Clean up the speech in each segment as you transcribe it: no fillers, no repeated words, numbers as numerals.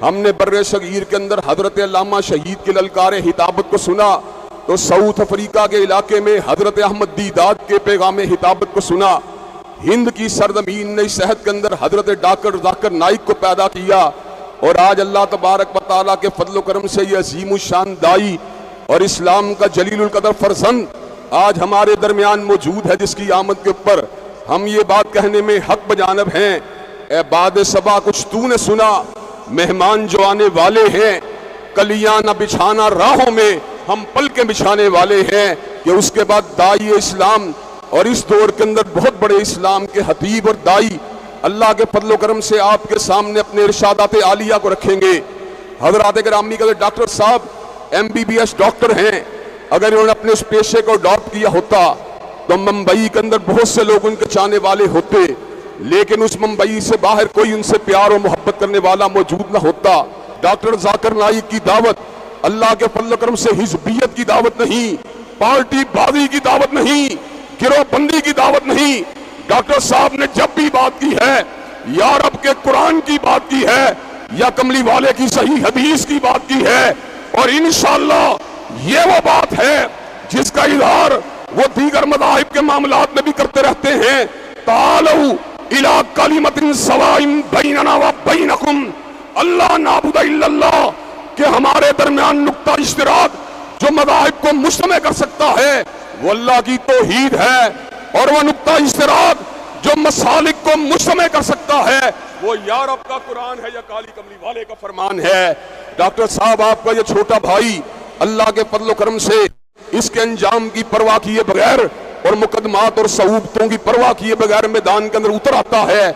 ہم نے بر صغیر کے اندر حضرت علامہ شہید کے للکار خطابت کو سنا تو ساؤتھ افریقہ کے علاقے میں حضرت احمد دیداد کے پیغام خطابت کو سنا. ہند کی سرزمین نے اس صحت کے اندر حضرت ڈاکٹر ذاکر نائک کو پیدا کیا اور آج اللہ تبارک و تعالیٰ کے فضل و کرم سے یہ عظیم الشان دائی اور اسلام کا جلیل القدر فرزند آج ہمارے درمیان موجود ہے، جس کی آمد کے اوپر ہم یہ بات کہنے میں حق بجانب ہیں. اے باد صبا کچھ تو نے سنا، مہمان جو آنے والے ہیں، کلیاں نہ بچھانا راہوں میں، ہم پلکیں بچھانے والے ہیں. کہ اس کے بعد دائی اسلام اور اس دور کے اندر بہت بڑے اسلام کے حبیب اور دائی اللہ کے فضل و کرم سے آپ کے سامنے اپنے ارشادات عالیہ کو رکھیں گے. حضرات گرامی کا ڈاکٹر صاحب MBBS ڈاکٹر ہیں، اگر انہوں نے اپنے اس پیشے کو اڈاپٹ کیا ہوتا تو ممبئی کے اندر بہت سے لوگ ان کے چاہنے والے ہوتے، لیکن اس ممبئی سے باہر کوئی ان سے پیار و محبت کرنے والا موجود نہ ہوتا. ڈاکٹر ذاکر نائک کی دعوت اللہ کے فضل و کرم سے حزبیت کی دعوت نہیں، پارٹی بازی کی دعوت نہیں، گروہ بندی کی دعوت نہیں. ڈاکٹر صاحب نے جب بھی بات کی ہے یا رب کے قرآن کی بات کی ہے یا کملی والے کی صحیح حدیث کی بات کی ہے، اور انشاءاللہ یہ وہ بات ہے جس کا اظہار وہ دیگر مذاہب کے معاملات میں بھی کرتے رہتے ہیں. تعالوا الی کلمۃ سواء بیننا و بینکم اللہ نعبد الا اللہ، کہ ہمارے درمیان نقطہ اشتراک جو مذاہب کو مجتمع کر سکتا ہے وہ اللہ کی توحید ہے، اور وہ نقطہ اشتراک جو مسالک کو مجتمع کر سکتا ہے وہ یا رب کا قرآن ہے یا کالی کملی والے کا فرمان ہے. ڈاکٹر صاحب آپ کا یہ چھوٹا بھائی اللہ کے فضل و کرم سے اس کے انجام کی پرواہ کیے بغیر اور مقدمات اور صعوبتوں کی پرواہ کیے بغیر میدان کے اندر اتر آتا ہے.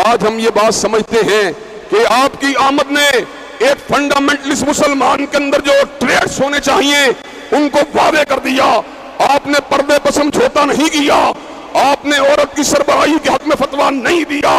آج ہم یہ بات سمجھتے ہیں کہ آپ کی آمد نے ایک فنڈامنٹلسٹ مسلمان کے اندر جو ٹریٹس ہونے چاہیے ان کو واضح کر دیا. آپ نے پردے پر سمجھوتا نہیں کیا، آپ نے عورت کی سربراہی کے حق میں فتویٰ نہیں دیا،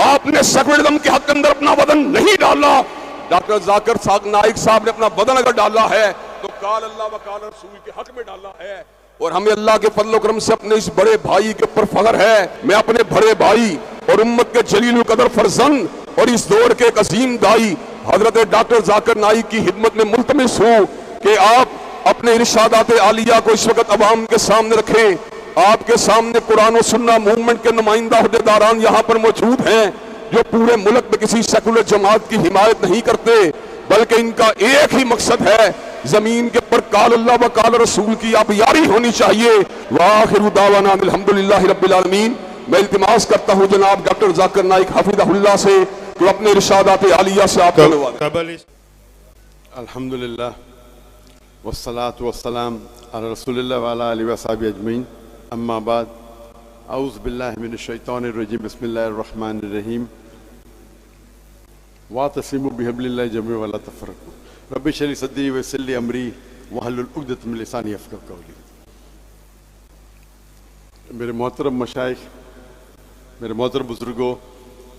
آپ نے سیکولرزم کے حق کے اندر اپنا وزن نہیں ڈالا. ڈاکٹر ذاکر نائک صاحب نے اپنا وزن اگر ڈالا ہے تو قال اللہ و قال رسول کے حق میں ڈالا ہے. اور ہمیں اللہ کے فضل و کرم سے اپنے اس بڑے بھائی کے اوپر فخر ہے. میں اپنے بڑے بھائی اور امت کے جلیل القدر فرزند اور اس دور کے ایک عظیم دائی حضرت ڈاکٹر ذاکر نائک کی خدمت میں ملتمس ہوں کہ آپ اپنے ارشادات عالیہ کو اس وقت عوام کے سامنے رکھیں. آپ کے سامنے قرآن و سنہ موومنٹ کے نمائندہ عہدیداران یہاں پر موجود ہیں جو پورے ملک میں کسی سیکولر جماعت کی حمایت نہیں کرتے، بلکہ ان کا ایک ہی مقصد ہے، زمین کے پر قال اللہ و قال رسول کی آپ یاری ہونی چاہیے. وآخر دعوانا الحمدللہ رب العالمین. میں التماس کرتا ہوں جناب ڈاکٹر ذاکر نائک حفظہ اللہ سے کہ اپنے ارشادات عالیہ سے آپ کو الحمدللہ والصلاة والسلام علی رسول اللہ وعلی آلہ وصحبہ اجمعین. اما بعد، اعوذ باللہ من الشیطان الرجیم، بسم اللہ الرحمن الرحیم. واعتصموا بحبل اللہ جميعا ولا تفرقوا. رب اشرح لي صدری ویسر لی امری واحلل عقدۃ من لسانی یفقہوا قولی. میرے محترم مشائخ، میرے محترم بزرگوں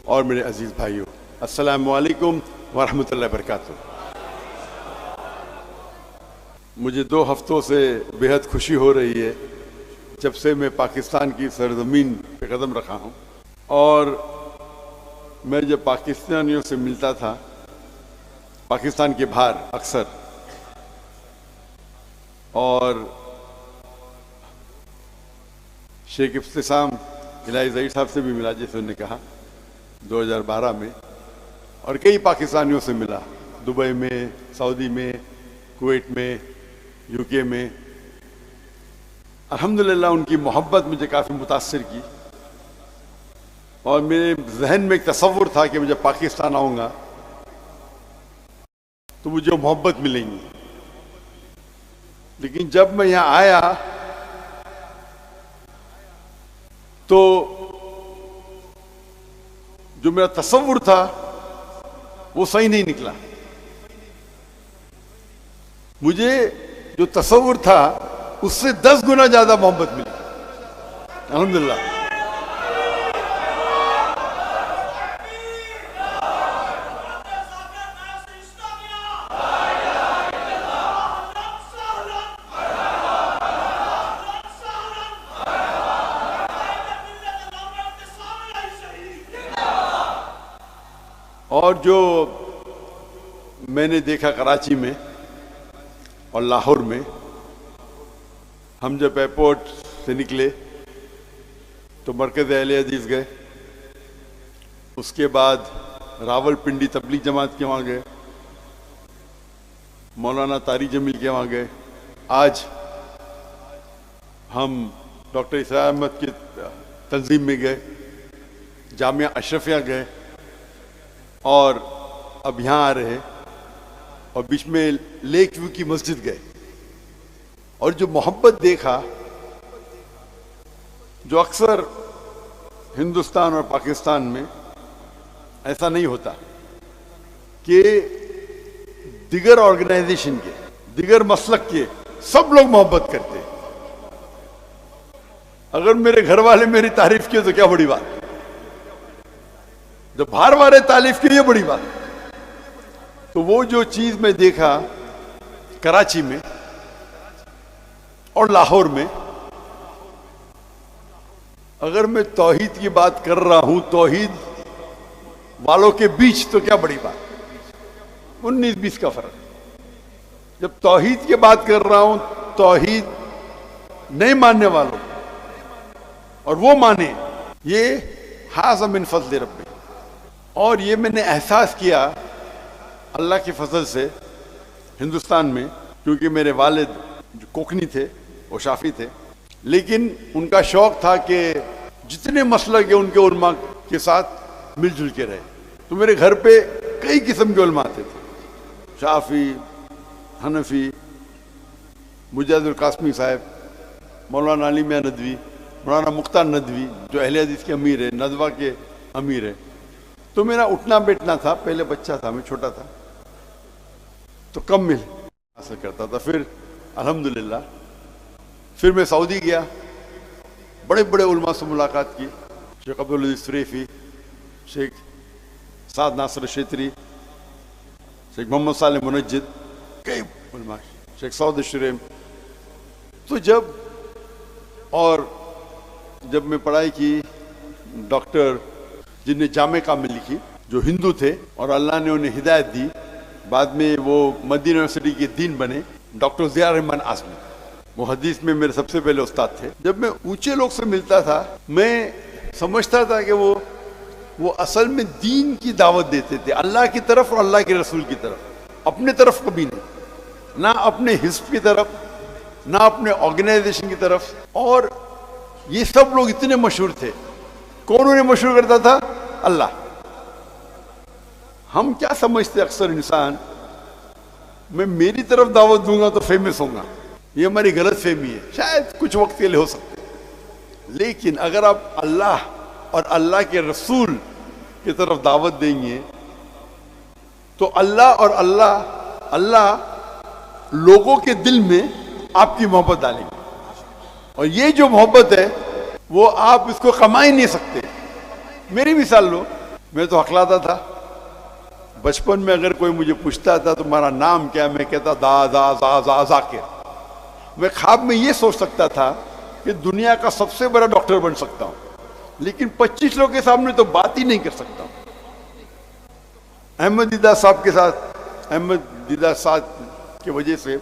اور میرے عزیز بھائیوں، السلام علیکم ورحمۃ اللہ وبرکاتہ. مجھے 2 ہفتوں سے بہت خوشی ہو رہی ہے جب سے میں پاکستان کی سرزمین پہ قدم رکھا ہوں، اور میں جب پاکستانیوں سے ملتا تھا پاکستان کے باہر اکثر، اور شیخ ابتسام الہی ظہیر صاحب سے بھی ملا جیسے انہوں نے کہا 2012 میں، اور کئی پاکستانیوں سے ملا، دبئی میں، سعودی میں، کویت میں، UK میں. الحمدللہ ان کی محبت مجھے کافی متاثر کی، اور میرے ذہن میں ایک تصور تھا کہ میں جب پاکستان آؤں گا تو مجھے محبت ملیں گی. لیکن جب میں یہاں آیا تو جو میرا تصور تھا وہ صحیح نہیں نکلا. مجھے جو تصور تھا اس سے 10 گنا زیادہ محبت ملی الحمدللہ. اور جو میں نے دیکھا کراچی میں اور لاہور میں، ہم جب ایئرپورٹ سے نکلے تو مرکز اہل حدیث گئے، اس کے بعد راول پنڈی تبلیغ جماعت کے وہاں گئے، مولانا طاری جمیل کے وہاں گئے، آج ہم ڈاکٹر اسرار احمد کی تنظیم میں گئے، جامعہ اشرفیہ گئے، اور اب یہاں آ رہے، اور بیچ میں لیک ویو کی مسجد گئے، اور جو محبت دیکھا جو اکثر ہندوستان اور پاکستان میں ایسا نہیں ہوتا کہ دیگر آرگنائزیشن کے، دیگر مسلک کے سب لوگ محبت کرتے ہیں۔ اگر میرے گھر والے میری تعریف کیے تو کیا بڑی بات، جب باہر والے تعریف کی یہ بڑی بات۔ تو وہ جو چیز میں دیکھا کراچی میں اور لاہور میں، اگر میں توحید کی بات کر رہا ہوں توحید والوں کے بیچ، تو کیا بڑی بات، 19-20 کا فرق۔ جب توحید کی بات کر رہا ہوں توحید نہیں ماننے والوں اور وہ مانے، یہ ھذا من فضل ربی۔ اور یہ میں نے احساس کیا اللہ کے فضل سے ہندوستان میں، کیونکہ میرے والد جو کوکنی تھے وہ شافی تھے، لیکن ان کا شوق تھا کہ جتنے مسلک ہیں ان کے علماء کے ساتھ مل جل کے رہے۔ تو میرے گھر پہ کئی قسم کے علماء آتے تھے، شافی، حنفی، مجاہد القاسمی صاحب، مولانا علی میاں ندوی، مولانا مختار ندوی جو اہل حدیث کے امیر ہیں، ندوہ کے امیر ہیں۔ تو میرا اٹھنا بیٹھنا تھا، پہلے بچہ تھا، میں چھوٹا تھا تو کم مل حاصل کرتا تھا۔ پھر الحمدللہ پھر میں سعودی گیا، بڑے بڑے علماء سے ملاقات کی، شیخ عبدالعزیز فریفی، شیخ سعد ناصر شیطری، شیخ محمد صالح منجد، کئی علماء، شیخ سعود الشریم۔ تو جب میں پڑھائی کی، ڈاکٹر جن نے جامع کامل لکھی جو ہندو تھے اور اللہ نے انہیں ہدایت دی، بعد میں وہ مدینہ یونیورسٹی کے دین بنے، ڈاکٹر ضیاء الرحمن اعظمی، وہ حدیث میں میرے سب سے پہلے استاد تھے۔ جب میں اونچے لوگ سے ملتا تھا میں سمجھتا تھا کہ وہ اصل میں دین کی دعوت دیتے تھے، اللہ کی طرف اور اللہ کے رسول کی طرف، اپنے طرف کبھی نہیں، نہ اپنے حزب کی طرف، نہ اپنے آرگنائزیشن کی طرف۔ اور یہ سب لوگ اتنے مشہور تھے، کون انہیں مشہور کرتا تھا؟ اللہ۔ ہم کیا سمجھتے اکثر انسان، میں میری طرف دعوت دوں گا تو فیمس ہوں گا، یہ ہماری غلط فہمی ہے، شاید کچھ وقت کے لیے ہو سکتے، لیکن اگر آپ اللہ اور اللہ کے رسول کی طرف دعوت دیں گے تو اللہ اور اللہ لوگوں کے دل میں آپ کی محبت ڈالیں گے، اور یہ جو محبت ہے وہ آپ اس کو کما ہی نہیں سکتے۔ میری مثال لو، میں تو ہکلاتا تھا بچپن میں، اگر کوئی مجھے پوچھتا تھا تمہارا نام کیا، میں کہتا دا ذاکر۔ میں خواب میں یہ سوچ سکتا تھا کہ دنیا کا سب سے بڑا ڈاکٹر بن سکتا ہوں، لیکن 25 لوگوں کے سامنے تو بات ہی نہیں کر سکتا ہوں۔ احمد دیدہ صاحب کی وجہ سے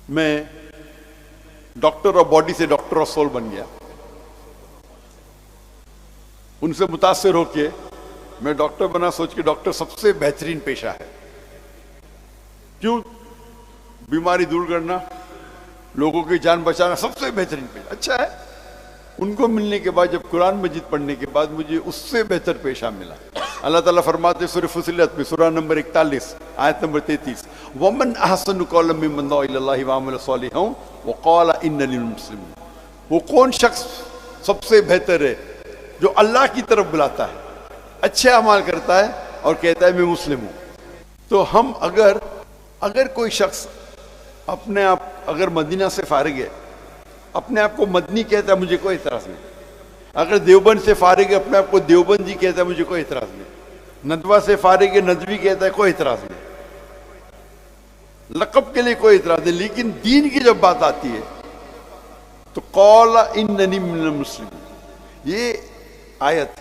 میں ڈاکٹر آف باڈی سے ڈاکٹر آف سول بن گیا۔ ان سے متاثر ہو کے میں ڈاکٹر بنا، سوچ کے ڈاکٹر سب سے بہترین پیشہ ہے۔ کیوں؟ بیماری دور کرنا، لوگوں کی جان بچانا سب سے بہترین پیشہ اچھا ہے۔ ان کو ملنے کے بعد، جب قرآن مجید پڑھنے کے بعد، مجھے اس سے بہتر پیشہ ملا۔ اللہ تعالیٰ فرماتے سورہ فصلت میں، سورہ نمبر 41 آیت نمبر 33، وَمَنْ أَحْسَنُ قَوْلًا مِّمَّنْ دَعَا إِلَى اللَّهِ وَعَمِلَ صَالِحًا وَقَالَ إِنَّنِي مِنَ الْمُسْلِمِينَ۔ وہ کون شخص سب سے بہتر ہے جو اللہ کی طرف بلاتا ہے، اچھے اعمال کرتا ہے اور کہتا ہے میں مسلم ہوں۔ تو ہم اگر کوئی شخص اپنے آپ اگر مدینہ سے فارغ ہے، اپنے آپ کو مدنی کہتا ہے، مجھے کوئی اعتراض نہیں۔ اگر دیوبند سے فارغ ہے، اپنے آپ کو دیوبندی کہتا ہے، مجھے کوئی اعتراض نہیں۔ ندوہ سے فارغ ہے، ندوی کہتا ہے، کوئی اعتراض نہیں۔ لقب کے لیے کوئی اعتراض نہیں، لیکن دین کی جب بات آتی ہے تو قال اننی من المسلمین، یہ آیت،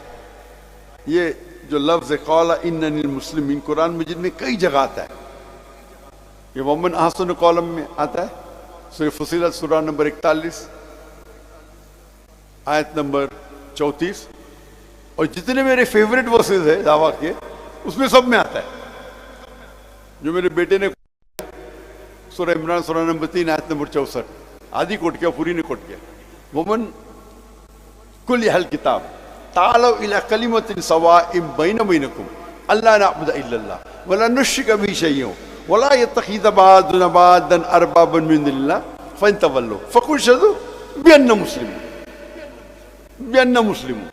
یہ جو لفظ قال اننی المسلمین قرآن مجید میں کئی جگہ آتا ہے. یہ ومن احسن قولا میں آتا ہے, سورہ فصیلت سورہ نمبر 41 آیت نمبر 34, اور جتنے میرے فیوریٹ ورسز ہیں دعویٰ کے اس میں سب میں آتا ہے. جو میرے بیٹے نے سورہ عمران سورہ نمبر 3 آیت نمبر 64 آدھی کوٹ کیا, پوری نے کوٹ کیا. ومن کل اہل کتاب تعالوا الی کلمۃ سواء بین بینکم الا نعبد الا اللہ ولا نشرک به شیئا ولا يتخذ بعضنا بعضا اربابا من دون اللہ فان تولوا فقولوا اشهدوا بأننا مسلمون.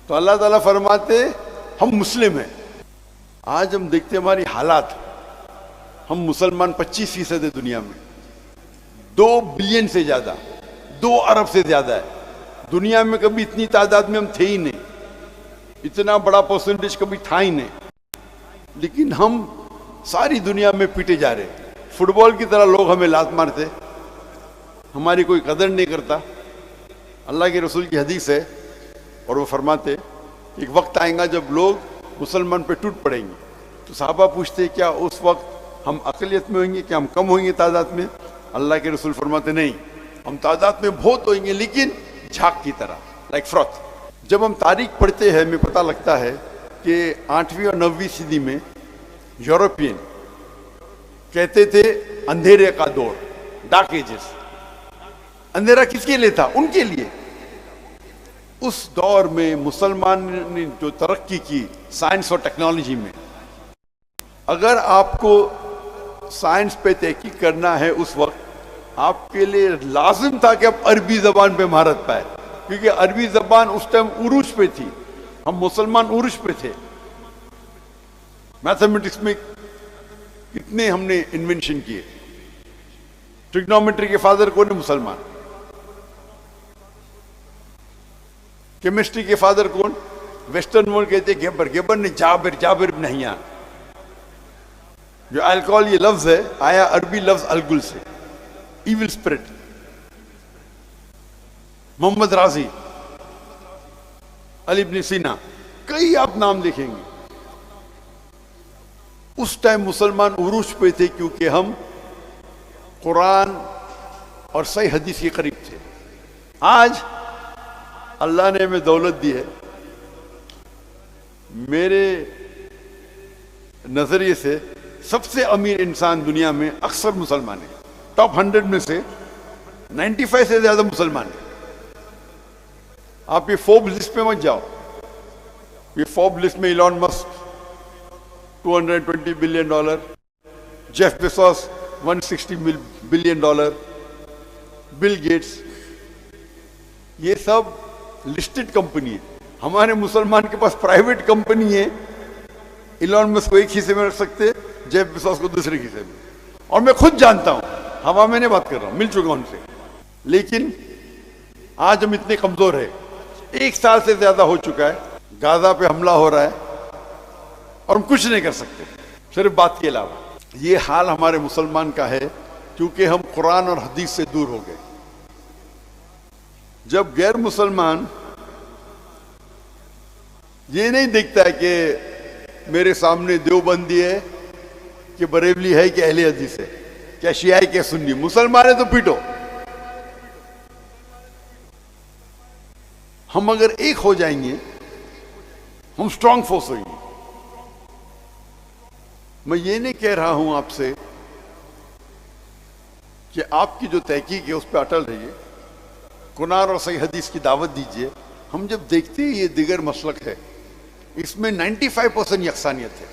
تو اللہ تعالیٰ فرماتے ہم مسلم ہیں. آج ہم دیکھتے ہماری حالات, ہم مسلمان 25% ہے دنیا میں, 2 بلین سے زیادہ, 2 ارب سے زیادہ ہے. دنیا میں کبھی اتنی تعداد میں ہم تھے ہی نہیں, اتنا بڑا پرسنٹیج کبھی تھا ہی نہیں, لیکن ہم ساری دنیا میں پیٹے جا رہے. فٹ بال کی طرح لوگ ہمیں لات مارتے, ہماری کوئی قدر نہیں کرتا. اللہ کے رسول کی حدیث ہے اور وہ فرماتے ایک وقت آئے گا جب لوگ مسلمان پہ ٹوٹ پڑیں گے. تو صحابہ پوچھتے کیا اس وقت ہم اقلیت میں ہوئیں گے, کیا ہم کم ہوئیں گے تعداد میں؟ اللہ کے رسول فرماتے نہیں, ہم تعداد میں بہت ہوئیں گے لیکن جھاگ کی طرح, لائک فروت. جب ہم تاریخ پڑھتے ہیں ہمیں پتہ لگتا ہے کہ 8ویں اور 9ویں صدی میں یورپین کہتے تھے اندھیرے کا دور, ڈارک ایجز. اندھیرا کس کے لیے تھا؟ ان کے لیے. اس دور میں مسلمان نے جو ترقی کی سائنس اور ٹیکنالوجی میں, اگر آپ کو سائنس پہ تحقیق کرنا ہے اس وقت آپ کے لیے لازم تھا کہ آپ عربی زبان پہ مہارت پائے, کیونکہ عربی زبان اس ٹائم عروج پہ تھی. ہم مسلمان عروج پہ تھے. میتھمیٹکس میں کتنے ہم نے انوینشن کیے. ٹریگنومیٹری کے فادر کون ہے؟ مسلمان. کیمسٹری کے فادر کون؟ ویسٹرن ورلڈ کہتے ہیں گیبر. گیبر نے جابر ابن حیان. جو الکحل یہ لفظ ہے آیا عربی لفظ الگل سے, ایول اسپرٹ. محمد رازی, علی ابن سینا, کئی آپ نام دیکھیں گے. اس ٹائم مسلمان عروج پہ تھے کیونکہ ہم قرآن اور صحیح حدیث کے قریب تھے. آج اللہ نے ہمیں دولت دی ہے. میرے نظریے سے سب سے امیر انسان دنیا میں اکثر مسلمان ہیں. ٹاپ 100 میں سے 95 سے زیادہ مسلمان ہیں. آپ یہ فوربس لسٹ پہ مت جاؤ. یہ فوربس لسٹ میں Elon Musk $220 billion, Jeff Bezos $160 billion, Bill Gates, یہ سب لسٹڈ کمپنی ہے. ہمارے مسلمان کے پاس پرائیویٹ کمپنی ہے. ایلون مسک کو ایک حصے میں رکھ سکتے, جیف بیزوس کو دوسرے حصے میں. اور میں خود جانتا ہوں, ہوا میں نہیں بات کر رہا ہوں, مل چکا ان سے. لیکن آج ہم اتنے کمزور ہیں. 1 سال سے زیادہ ہو چکا ہے غازہ پہ حملہ ہو رہا ہے اور ہم کچھ نہیں کر سکتے صرف بات کے علاوہ. یہ حال ہمارے مسلمان کا ہے کیونکہ ہم قرآن اور حدیث سے دور ہو گئے. جب غیر مسلمان یہ نہیں دیکھتا ہے کہ میرے سامنے دیوبندی ہے کہ بریلوی ہے کہ اہل حدیث ہے, کیا شیعہ ہے کیا سنی, مسلمان ہے تو پیٹو. ہم اگر ایک ہو جائیں گے ہم اسٹرانگ فورس ہوئیں گے. میں یہ نہیں کہہ رہا ہوں آپ سے کہ آپ کی جو تحقیق ہے اس پہ اٹل رہیے, قرآن اور صحیح حدیث کی دعوت دیجیے. ہم جب دیکھتے ہیں یہ دیگر مسلک ہے, اس میں 95% یکسانیت ہے,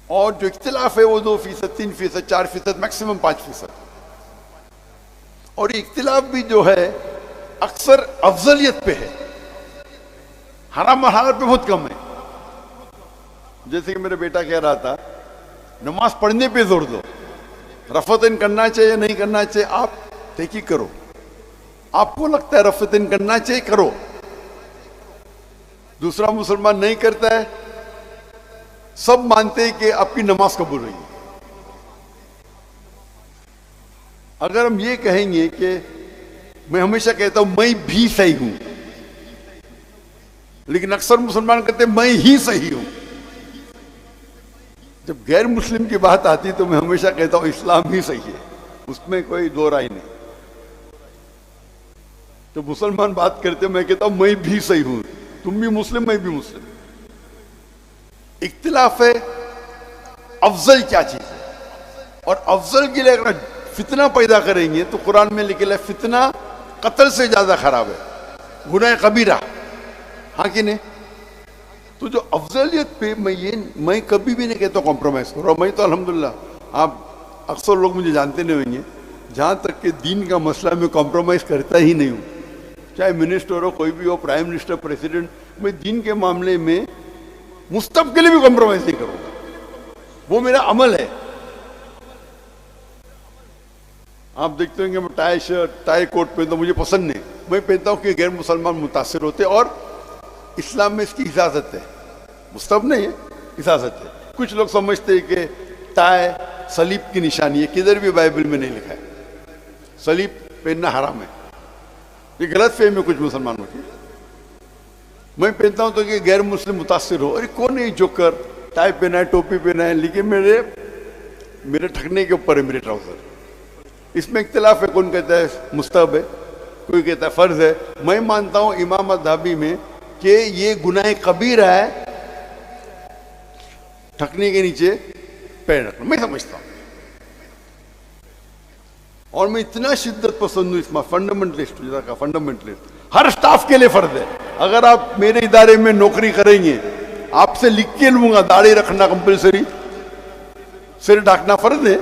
اور جو اختلاف ہے وہ 2%, 3%, 4%, میکسیمم 5%. اور یہ اختلاف بھی جو ہے اکثر افضلیت پہ ہے, حرام و حلال پہ بہت کم ہے. جیسے کہ میرا بیٹا کہہ رہا تھا نماز پڑھنے پہ زور دو, رفعتین کرنا چاہیے نہیں کرنا چاہیے آپ تحقیق کرو. آپ کو لگتا ہے رفعتین کرنا چاہیے کرو, دوسرا مسلمان نہیں کرتا ہے, سب مانتے ہیں کہ آپ کی نماز قبول ہوئی. اگر ہم یہ کہیں گے کہ میں ہمیشہ کہتا ہوں میں بھی صحیح ہوں, لیکن اکثر مسلمان کہتے ہیں میں ہی صحیح ہوں. جب غیر مسلم کی بات آتی تو میں ہمیشہ کہتا ہوں اسلام ہی صحیح ہے, اس میں کوئی دو رائے نہیں. تو مسلمان بات کرتے میں کہتا ہوں میں بھی صحیح ہوں, تم بھی مسلم میں بھی مسلم. اختلاف ہے افضل کیا چیز ہے, اور افضل کے لیے اگر فتنہ پیدا کریں گے تو قرآن میں لکھا ہے فتنہ قتل سے زیادہ خراب ہے, گناہ کبیرہ. ہاں کہ نہیں؟ تو جو افضلیت پہ میں کبھی بھی نہیں کہتا کمپرومائز کرو. میں تو الحمدللہ, آپ اکثر لوگ مجھے جانتے نہیں ہوئیں گے, جہاں تک کہ دین کا مسئلہ میں کمپرومائز کرتا ہی نہیں ہوں. چاہے منسٹر ہو, کوئی بھی ہو, پرائم منسٹر, پریزیڈنٹ, میں دین کے معاملے میں مستقبل کے لیے بھی کمپرومائز نہیں کروں گا. وہ میرا عمل ہے. آپ دیکھتے ہیں کہ میں ٹائی شرٹ, ٹائی کوٹ پہنتا ہوں, مجھے پسند نہیں. میں پہنتا ہوں کہ غیر مسلمان متاثر ہوتے, اور اسلام میں اس کی اجازت ہے, مستحب نہیں ہے, اجازت ہے. کچھ لوگ سمجھتے ہیں کہ ٹائی صلیب کی نشانی ہے, کدھر بھی بائبل میں نہیں لکھا ہے صلیب پہننا حرام ہے. یہ غلط فہمی ہے کچھ مسلمانوں کی. میں پہنتا ہوں تو کہ غیر مسلم متاثر ہو, ارے کون ہے جوکر, ٹائی پہنا ہے, ٹوپی پہنا ہے, لیکن میرے ٹھکنے کے اوپر ہے میرے ٹراؤزر. اس میں اختلاف ہے, کون کہتا ہے مستحب ہے, کوئی کہتا ہے فرض ہے. میں مانتا ہوں امام الذہبی میں کہ یہ گناہ کبیرہ ہے ٹھکنے کے نیچے پیر رکھنا, میں سمجھتا ہوں. اور میں اتنا شدت پسند ہوں اس میں, فنڈامنٹلسٹ, فنڈامنٹلسٹ ہر سٹاف کے لیے فرض ہے. اگر آپ میرے ادارے میں نوکری کریں گے, آپ سے لکھ کے لوں گا داڑھی رکھنا کمپلسری, سر ڈھانکنا فرض ہے.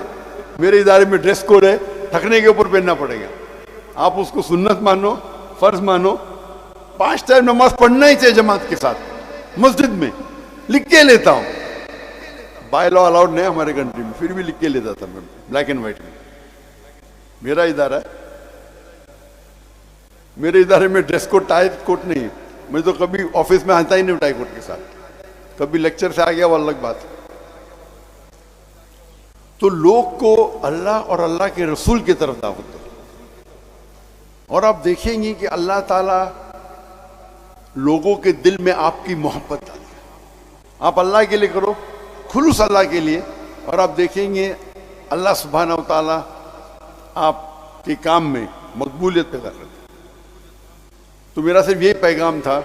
میرے ادارے میں ڈریس کوڈ ہے, ٹھکنے کے اوپر پہننا پڑے گا. آپ اس کو سنت مانو, فرض مانو. 5 ٹائم نماز پڑھنا ہی چاہیے جماعت کے ساتھ مسجد میں, لکھ کے لیتا ہوں. بائی لا الاؤڈ نہیں ہمارے کنٹری میں, پھر بھی لکھ کے لیتا تھا میں, بلیک اینڈ وائٹ میں. میرا ادارہ ہے, میرے ادارے میں ڈریس کوڈ ٹائی کوٹ نہیں ہے. میں تو کبھی آفس میں آتا ہی نہیں ٹائی کوٹ کے ساتھ, کبھی لیکچر سے آ گیا وہ الگ بات. تو لوگ کو اللہ اور اللہ کے رسول کی طرف دعوت دو. اور آپ دیکھیں گے کہ اللہ تعالیٰ لوگوں کے دل میں آپ کی محبت ڈالے. آپ اللہ کے لیے کرو, خلوص اللہ کے لیے, اور آپ دیکھیں گے اللہ سبحانہ و تعالیٰ آپ کے کام میں مقبولیت پیدا کرتے. تو میرا صرف یہی پیغام تھا.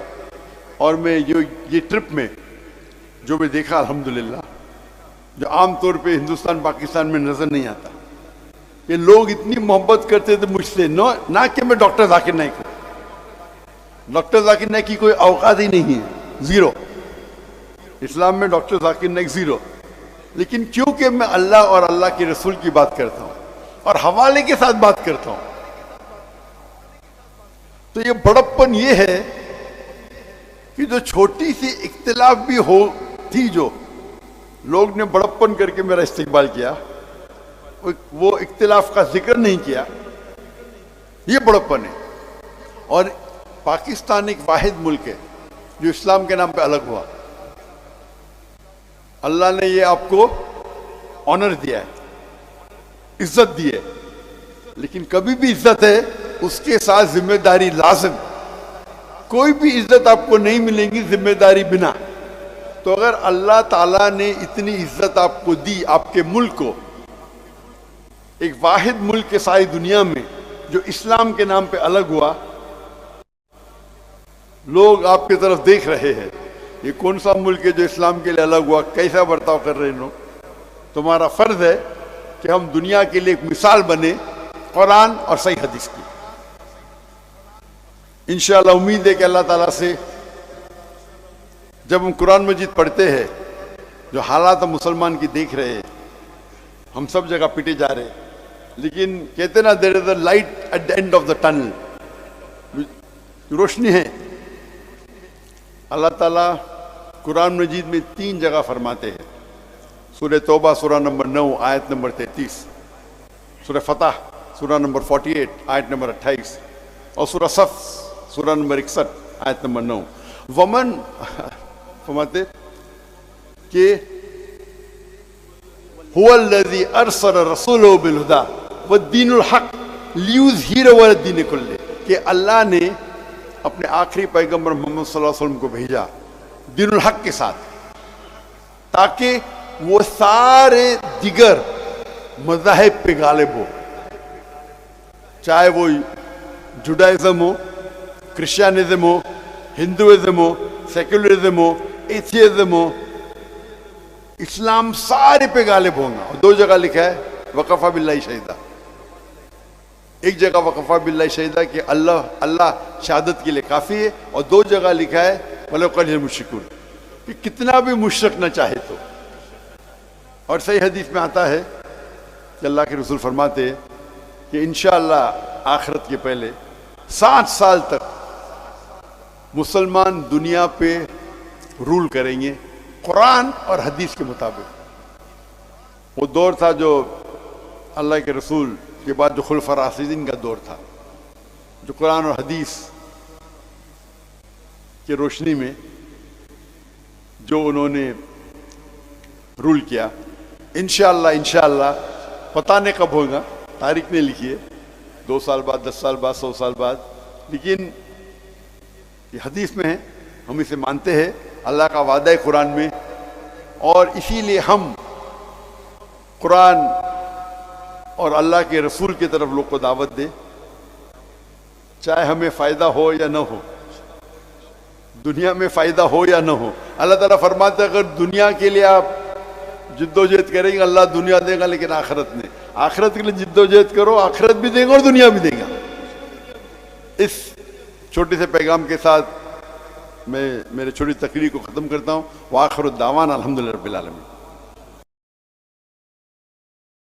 اور میں یہ ٹرپ میں جو میں دیکھا الحمدللہ, جو عام طور پہ ہندوستان پاکستان میں نظر نہیں آتا, کہ لوگ اتنی محبت کرتے تھے مجھ سے. نہ کہ میں ڈاکٹر ذاکر نائک ہوں, ڈاکٹر ذاکر نائک کی کوئی اوقات ہی نہیں ہے, زیرو. اسلام میں ڈاکٹر ذاکر نائک زیرو. لیکن کیونکہ میں اللہ اور اللہ کے رسول کی بات کرتا ہوں اور حوالے کے ساتھ بات کرتا ہوں, تو یہ بڑپن یہ ہے کہ جو چھوٹی سی اختلاف بھی ہو تھی, جو لوگ نے بڑپن کر کے میرا استقبال کیا, وہ اختلاف کا ذکر نہیں کیا, یہ بڑپن ہے. اور پاکستان ایک واحد ملک ہے جو اسلام کے نام پہ الگ ہوا. اللہ نے یہ آپ کو آنر دیا ہے, عزت دی ہے, لیکن کبھی بھی عزت ہے اس کے ساتھ ذمہ داری لازم. کوئی بھی عزت آپ کو نہیں ملے گی ذمہ داری بنا. تو اگر اللہ تعالیٰ نے اتنی عزت آپ کو دی, آپ کے ملک کو, ایک واحد ملک کے ساری دنیا میں جو اسلام کے نام پہ الگ ہوا, لوگ آپ کی طرف دیکھ رہے ہیں, یہ کون سا ملک ہے جو اسلام کے لیے الگ ہوا, کیسا برتاؤ کر رہے ہیں لوگ. تمہارا فرض ہے کہ ہم دنیا کے لیے ایک مثال بنے قرآن اور صحیح حدیث کی. انشاءاللہ امید ہے کہ اللہ تعالیٰ سے جب ہم قرآن مجید پڑھتے ہیں, جو حالات ہم مسلمان کی دیکھ رہے ہیں, ہم سب جگہ پٹے جا رہے ہیں, لیکن کہتے نا there is a light at the end of the tunnel, روشنی ہے. اللہ تعالیٰ قرآن مجید میں 3 جگہ فرماتے ہیں. سورہ توبہ سورہ نمبر 9 آیت نمبر 33, سورہ فتح سورہ نمبر 48 آیت نمبر 28, اور سورہ صف سورہ نمبر 61 آیت نمبر 9. ومن فرماتے کہ هو الذي ارسل رسوله بالهدى والدين الحق ليظهره على الدين كله, کہ اللہ نے اپنے آخری پیغمبر محمد صلی اللہ علیہ وسلم کو بھیجا دین الحق کے ساتھ، تاکہ وہ سارے دیگر مذاہب پہ غالب ہو، چاہے وہ جوڈائزم ہو، کرسچینزم ہو، ہندوازم ہو، سیکولرزم ہو، ایتھیزم ہو، اسلام سارے پہ غالب ہوں گا۔ اور دو جگہ لکھا ہے وقفہ باللہ شہیدہ، ایک جگہ وقفہ باللہ شہیدہ کہ اللہ شہادت کے لیے کافی ہے، اور دو جگہ لکھا ہے وَلَوْ كَرِهَ الْمُشْرِكُونَ کہ کتنا بھی مشرک نہ چاہے تو۔ اور صحیح حدیث میں آتا ہے کہ اللہ کے رسول فرماتے ہیں کہ انشاءاللہ آخرت کے پہلے 60 سال تک مسلمان دنیا پہ رول کریں گے قرآن اور حدیث کے مطابق۔ وہ دور تھا جو اللہ کے رسول کے بعد جو خلفاء راشدین کا دور تھا، جو قرآن اور حدیث کی روشنی میں جو انہوں نے رول کیا۔ انشاءاللہ پتہ نہیں کب ہوگا، تاریخ نہیں لکھی ہے، 2 سال بعد، 10 سال بعد، 100 سال بعد، لیکن یہ حدیث میں ہے، ہم اسے مانتے ہیں، اللہ کا وعدہ ہے قرآن میں، اور اسی لیے ہم قرآن اور اللہ کے رسول کی طرف لوگ کو دعوت دیں، چاہے ہمیں فائدہ ہو یا نہ ہو، دنیا میں فائدہ ہو یا نہ ہو۔ اللہ تعالیٰ فرماتا ہے اگر دنیا کے لیے آپ جد و جہد کریں گے اللہ دنیا دے گا، لیکن آخرت نہیں، آخرت کے لیے جد و جہد کرو، آخرت بھی دے گا اور دنیا بھی دے گا۔ اس چھوٹے سے پیغام کے ساتھ میں میرے چھوٹی تقریر کو ختم کرتا ہوں۔ وآخر الدعوانا الحمدللہ رب العالمین۔